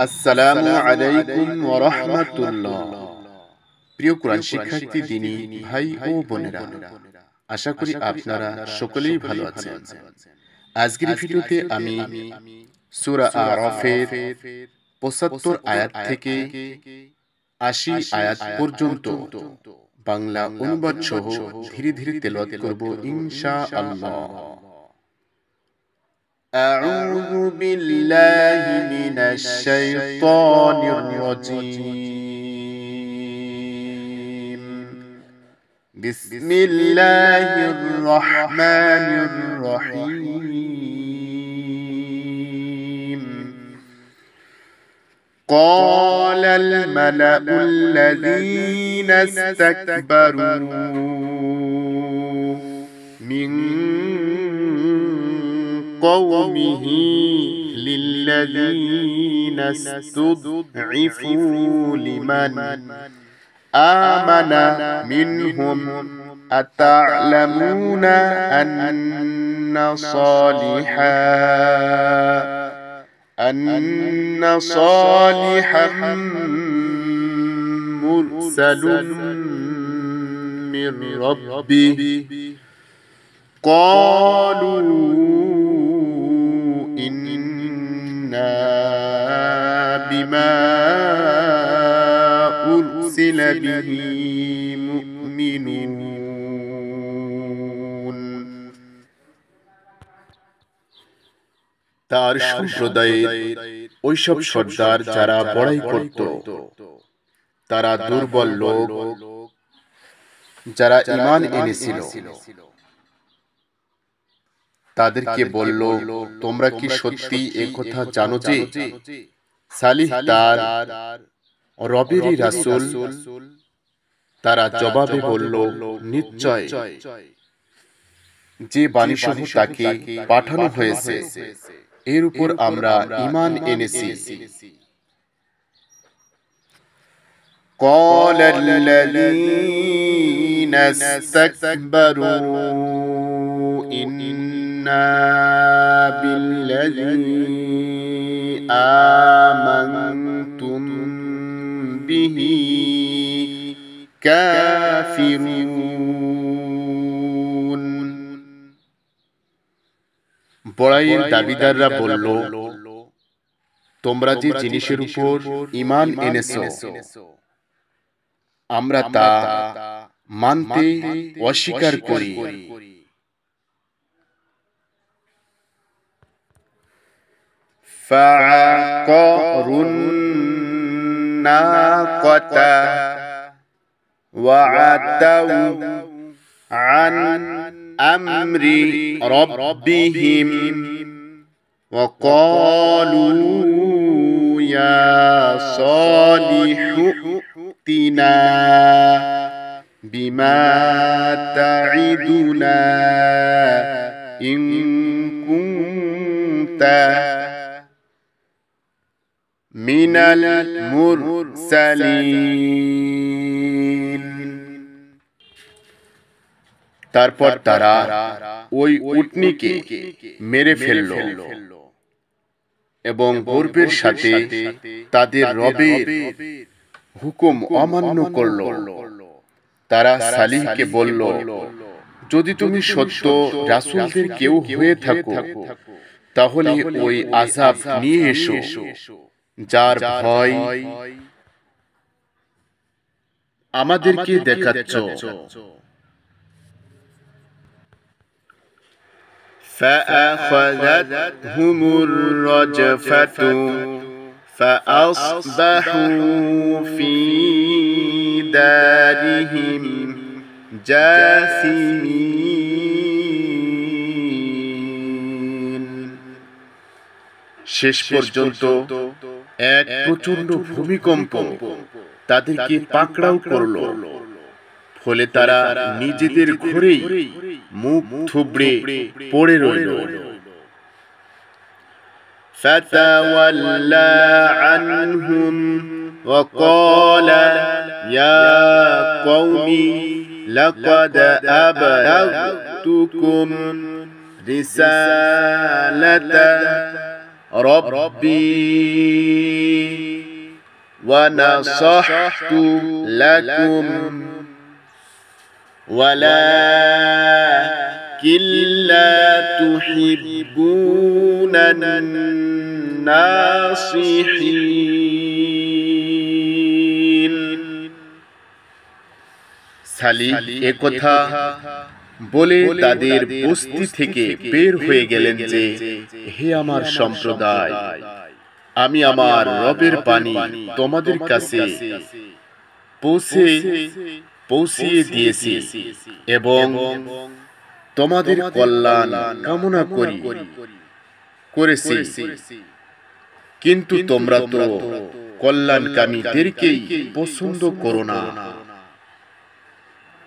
আসসালামু আলাইকুম ওয়া রাহমাতুল্লাহ। প্রিয় কোরআন শিক্ষার্থী দিনী ভাই ও বোনেরা, আশা করি আপনারা সকলেই ভালো আছেন। আজকের ভিডিওতে আমি সূরা আরাফের ৭৫ আয়াত থেকে ৮০ আয়াত পর্যন্ত বাংলা অনুবাদ সহ ধীরে ধীরে তেলাওয়াত করব ইনশাআল্লাহ। أعوذ بالله من الشيطان الرجيم. بسم الله الرحمن الرحيم. قال الملأ الذين استكبروا من قومه للذين استضعفوا لمن آمن منهم أتعلمون أن صالحا مرسل من ربه قالوا إنا بما أرسل به مؤمنون. তার সম্প্রদায়ের ওইসব সর্দার যারা বড়াই করত, তারা দুর্বল লোক যারা ঈমান এনেছিল, তাদেরকে বলল, তোমরা কি সত্যি একথা জানো যে সালিহ তার রবেরই রাসূল? তারা জবাবে বলল, নিশ্চয়, যে বাণীসহ তাকে পাঠানো হয়েছে এর উপর আমরা ঈমান এনেছি। قال الذين استكبروا إنا بالذي آمنتم به كافرون. বড়াইয়ের দাবিদাররা বলল, তোমরা যে জিনিসের উপর ঈমান এনেছো আমরা তা মানতে অস্বীকার করি। فعقروا الناقة وعتوا عن أمر ربهم وقالوا يا صالح ائتنا بما تعدنا إن كنت من المرسلين. তারপর তারা ওই উটনীকে মেরে ফেলল এবং গর্বের সাথে তাদের রবের হুকুম অমান্য করল। তারা সালিহকে বলল, যদি তুমি সত্য রাসূলদের কেউ হয়ে থাকো তাহলে ওই আযাব নিয়ে এসো যার ভয় আমাদেরকে দেখাচ্ছ। فأخذتهم الرجفة فأصبحوا في دارهم جاثمين. শেষ পর্যন্ত এক প্রচন্ড ভূমিকম্প তাদেরকে পাকড়াও করল, ফলে তারা নিজেদের ঘরেই মুখ থুবড়ে পড়ে রইল। فتولى عنهم وقال يا قوم لقد أبلغتكم رسالة ربي ونصحت لكم ولكن لا تحبون الناصحين সালিহ একথা বলে তাদের বস্তি থেকে বের হয়ে গেলেন যে, হে আমার সম্প্রদায়, আমি আমার রবের বাণী তোমাদের কাছে পৌঁছিয়ে দিয়েছি এবং তোমাদের কল্যাণ কামনা করেছি, কিন্তু তোমরা তো কল্যাণকামীদেরকেই পছন্দ করো না।